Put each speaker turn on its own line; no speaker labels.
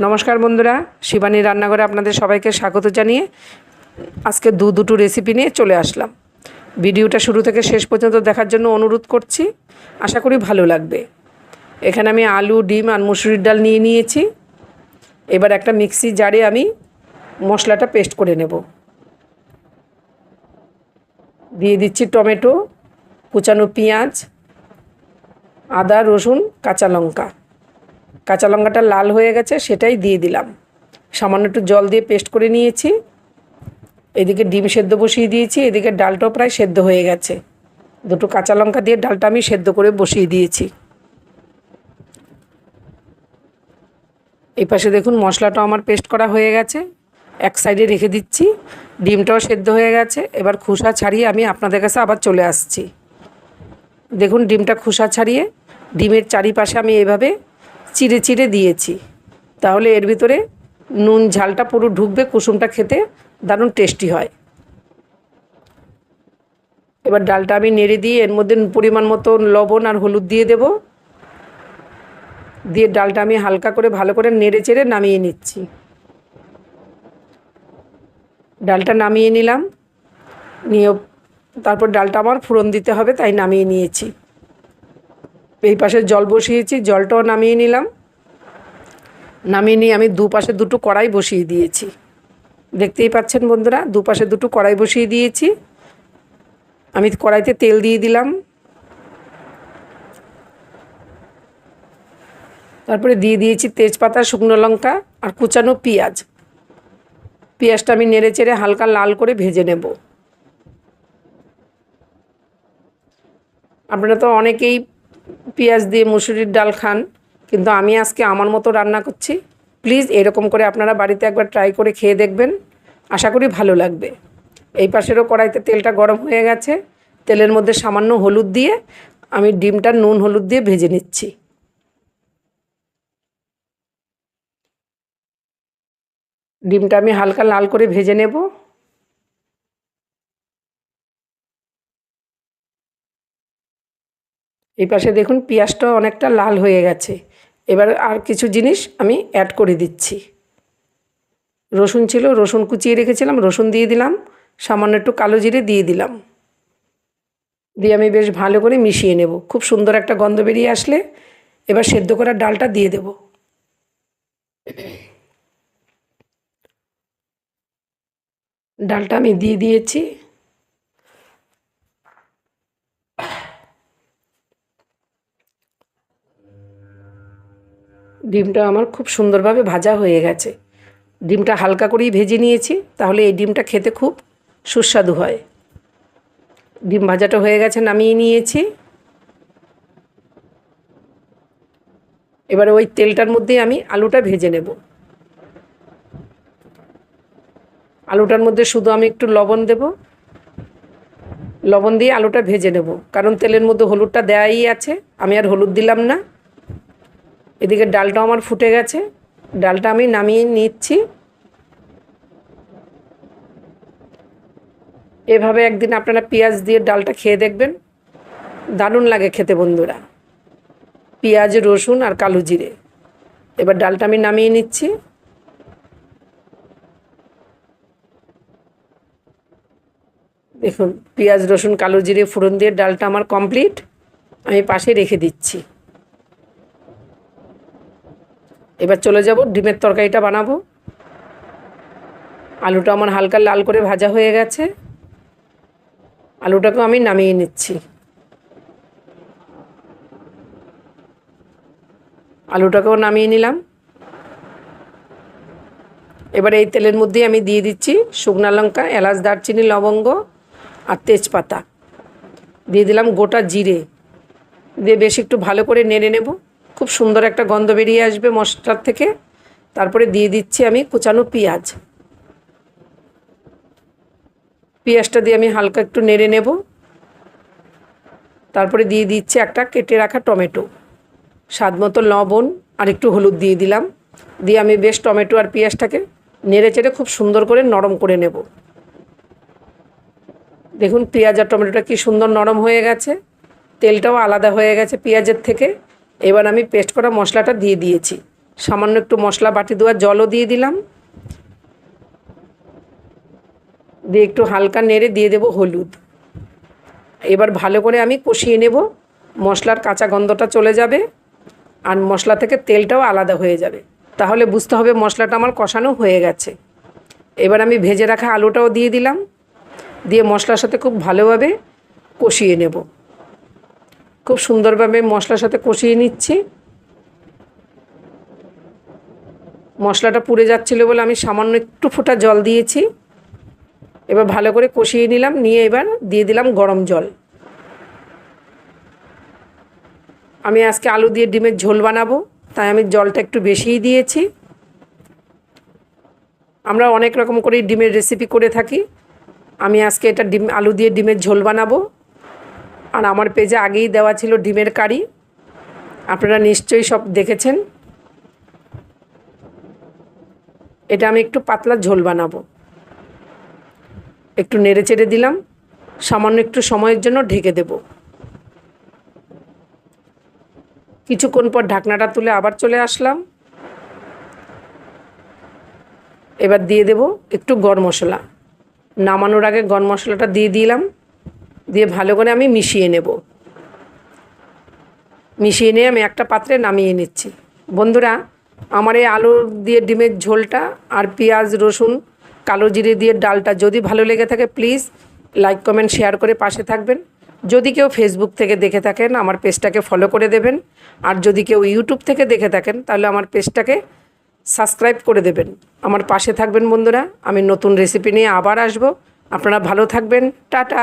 নমস্কার বন্ধুরা, শিবানী রান্নাঘরে আপনাদের সবাইকে স্বাগত জানিয়ে আজকে দুটো রেসিপি নিয়ে চলে আসলাম। ভিডিওটা শুরু থেকে শেষ পর্যন্ত দেখার জন্য অনুরোধ করছি, আশা করি ভালো লাগবে। এখানে আমি আলু, ডিম আর মুসুরির ডাল নিয়ে নিয়েছি। এবার একটা মিক্সি জারে আমি মশলাটা পেস্ট করে নেব। দিয়ে দিচ্ছি টমেটো, কুচানো পেঁয়াজ, আদা, রসুন, কাঁচা লঙ্কা। কাঁচা লঙ্কাটা লাল হয়ে গেছে, সেটাই দিয়ে দিলাম। সামান্য একটু জল দিয়ে পেস্ট করে নিয়েছি। এদিকে ডিম সেদ্ধ বসিয়ে দিয়েছি, এদিকে ডালটাও প্রায় সেদ্ধ হয়ে গেছে। দুটো কাঁচা লঙ্কা দিয়ে ডালটা আমি সেদ্ধ করে বসিয়ে দিয়েছি। এই পাশে দেখুন মশলাটা আমার পেস্ট করা হয়ে গেছে, এক সাইডে রেখে দিচ্ছি। ডিমটাও সেদ্ধ হয়ে গেছে। এবার খোসা ছাড়িয়ে আমি আপনাদের কাছে আবার চলে আসছি। দেখুন ডিমটা খোসা ছাড়িয়ে ডিমের চারিপাশে আমি এভাবে চিড়ে চিড়ে দিয়েছি, তাহলে এর ভিতরে নুন ঝালটা পুরো ঢুকবে, কুসুমটা খেতে দারুণ টেস্টি হয়। এবার ডালটা আমি নেড়ে দিয়ে এর মধ্যে পরিমাণ মতো লবণ আর হলুদ দিয়ে দেব। দিয়ে ডালটা আমি হালকা করে ভালো করে নেড়ে চেড়ে নামিয়ে নিচ্ছি। ডালটা নামিয়ে নিলাম, নিয়ে তারপর ডালটা আমার ফোড়ন দিতে হবে, তাই নামিয়ে নিয়েছি। এই পাশে জল বসিয়েছি, জলটাও নামিয়ে নিলাম। নামিয়ে নিয়ে আমি দুপাশে দুটো কড়াই বসিয়ে দিয়েছি। দেখতেই পাচ্ছেন বন্ধুরা, দুপাশে দুটো কড়াই বসিয়ে দিয়েছি। আমি কড়াইতে তেল দিয়ে দিলাম। তারপরে দিয়ে দিয়েছি তেজপাতা, শুকনো লঙ্কা আর কুচানো পেঁয়াজ। পেঁয়াজটা আমি নেড়ে চেড়ে হালকা লাল করে ভেজে নেব। আপনারা তো অনেকেই পেঁয়াজ দিয়ে মুসুরির ডাল খান, কিন্তু আমি আজকে আমার মতো রান্না করছি। প্লিজ এরকম করে আপনারা বাড়িতে একবার ট্রাই করে খেয়ে দেখবেন, আশা করি ভালো লাগবে। এই পাশেরও কড়াইতে তেলটা গরম হয়ে গেছে। তেলের মধ্যে সামান্য হলুদ দিয়ে আমি ডিমটা নুন হলুদ দিয়ে ভেজে নিচ্ছি। ডিমটা আমি হালকা লাল করে ভেজে নেব। এই পাশে দেখুন পেঁয়াজটা অনেকটা লাল হয়ে গেছে। এবার আর কিছু জিনিস আমি অ্যাড করে দিচ্ছি। রসুন ছিল, রসুন কুচিয়ে রেখেছিলাম, রসুন দিয়ে দিলাম। সামান্য একটু কালো জিরে দিয়ে দিলাম। দিয়ে আমি বেশ ভালো করে মিশিয়ে নেব। খুব সুন্দর একটা গন্ধ বেরিয়ে আসলে এবার সেদ্ধ করা ডালটা দিয়ে দেব। ডালটা আমি দিয়ে দিয়েছি। ডিমটা আমার খুব সুন্দরভাবে ভাজা হয়ে গেছে। ডিমটা হালকা করেই ভেজে নিয়েছি, তাহলে এই ডিমটা খেতে খুব সুস্বাদু হয়। ডিম ভাজাটা হয়ে গেছে, নামিয়ে নিয়েছি। এবারে ওই তেলটার মধ্যে আমি আলুটা ভেজে নেব। আলুটার মধ্যে শুধু আমি একটু লবণ দেব। লবণ দিয়ে আলুটা ভেজে নেব, কারণ তেলের মধ্যে হলুদটা দেওয়াই আছে, আমি আর হলুদ দিলাম না। এদিকে ডালটাও আমার ফুটে গেছে, ডালটা আমি নামিয়ে নিচ্ছি। এভাবে একদিন আপনারা পেঁয়াজ দিয়ে ডালটা খেয়ে দেখবেন, দারুণ লাগে খেতে বন্ধুরা। পেঁয়াজ, রসুন আর কালো জিরে। এবার ডালটা আমি নামিয়ে নিচ্ছি। দেখুন পেঁয়াজ, রসুন, কালো জিরে ফোড়ন দিয়ে ডালটা আমার কমপ্লিট। আমি পাশে রেখে দিচ্ছি। এবার চলে যাব ডিমের তরকারিটা বানাবো। আলুটা আমার হালকা লাল করে ভাজা হয়ে গেছে। আলুটাকেও আমি নামিয়ে নিচ্ছি। আলুটাকেও নামিয়ে নিলাম। এবার এই তেলের মধ্যেই আমি দিয়ে দিচ্ছি শুকনো লঙ্কা, এলাচ, দারচিনি, লবঙ্গ আর তেজপাতা। দিয়ে দিলাম গোটা জিরে। দিয়ে বেশ একটু ভালো করে নেড়ে নেব। খুব সুন্দর একটা গন্ধ বেরিয়ে আসবে মশলার থেকে। তারপরে দিয়ে দিচ্ছি আমি কুচানো পেঁয়াজ। পেঁয়াজটা দিয়ে আমি হালকা একটু নেড়ে নেব। তারপরে দিয়ে দিচ্ছি একটা কেটে রাখা টমেটো, স্বাদ মতো লবণ আর একটু হলুদ দিয়ে দিলাম। দিয়ে আমি বেশ টমেটো আর পেঁয়াজটাকে নেড়ে চেড়ে খুব সুন্দর করে নরম করে নেব। দেখুন পেঁয়াজ আর টমেটোটা কি সুন্দর নরম হয়ে গেছে, তেলটাও আলাদা হয়ে গেছে পেঁয়াজের থেকে। এবার আমি পেস্ট করা মশলাটা দিয়ে দিয়েছি। সামান্য একটু মশলা বাটি দেওয়া জলও দিয়ে দিলাম, দিয়ে একটু হালকা নেড়ে দিয়ে দেব হলুদ। এবার ভালো করে আমি কষিয়ে নেব, মশলার কাঁচা গন্ধটা চলে যাবে আর মশলা থেকে তেলটাও আলাদা হয়ে যাবে, তাহলে বুঝতে হবে মশলাটা আমার কষানো হয়ে গেছে। এবার আমি ভেজে রাখা আলুটাও দিয়ে দিলাম, দিয়ে মশলার সাথে খুব ভালোভাবে কষিয়ে নেব। খুব সুন্দরভাবে মশলার সাথে কষিয়ে নিচ্ছি। মশলাটা পুড়ে যাচ্ছিলো বলে আমি সামান্য একটু ফোঁটা জল দিয়েছি। এবার ভালো করে কষিয়ে নিলাম, নিয়ে এবার দিয়ে দিলাম গরম জল। আমি আজকে আলু দিয়ে ডিমের ঝোল বানাবো, তাই আমি জলটা একটু বেশিই দিয়েছি। আমরা অনেক রকম করে ডিমের রেসিপি করে থাকি, আমি আজকে এটা আলু দিয়ে ডিমের ঝোল বানাবো। আর আমার পেজে আগেই দেওয়া ছিল ডিমের কারি, আপনারা নিশ্চয়ই সব দেখেছেন। এটা আমি একটু পাতলা ঝোল বানাবো। একটু নেড়ে চেড়ে দিলাম, সামান্য একটু সময়ের জন্য ঢেকে দেব। কিছুক্ষণ পর ঢাকনাটা তুলে আবার চলে আসলাম। এবার দিয়ে দেব একটু গরম মশলা। নামানোর আগে গরম মশলাটা দিয়ে দিলাম, দিয়ে ভালো করে আমি মিশিয়ে নেব। মিশিয়ে নিয়ে আমি একটা পাত্রে নামিয়ে নিচ্ছি। বন্ধুরা, আমার এই আলু দিয়ে ডিমের ঝোলটা আর পেঁয়াজ রসুন কালো জিরে দিয়ে ডালটা যদি ভালো লেগে থাকে প্লিজ লাইক কমেন্ট শেয়ার করে পাশে থাকবেন। যদি কেউ ফেসবুক থেকে দেখে থাকেন আমার পেজটাকে ফলো করে দেবেন, আর যদি কেউ ইউটিউব থেকে দেখে থাকেন তাহলে আমার পেজটাকে সাবস্ক্রাইব করে দেবেন। আমার পাশে থাকবেন বন্ধুরা, আমি নতুন রেসিপি নিয়ে আবার আসবো। আপনারা ভালো থাকবেন, টাটা।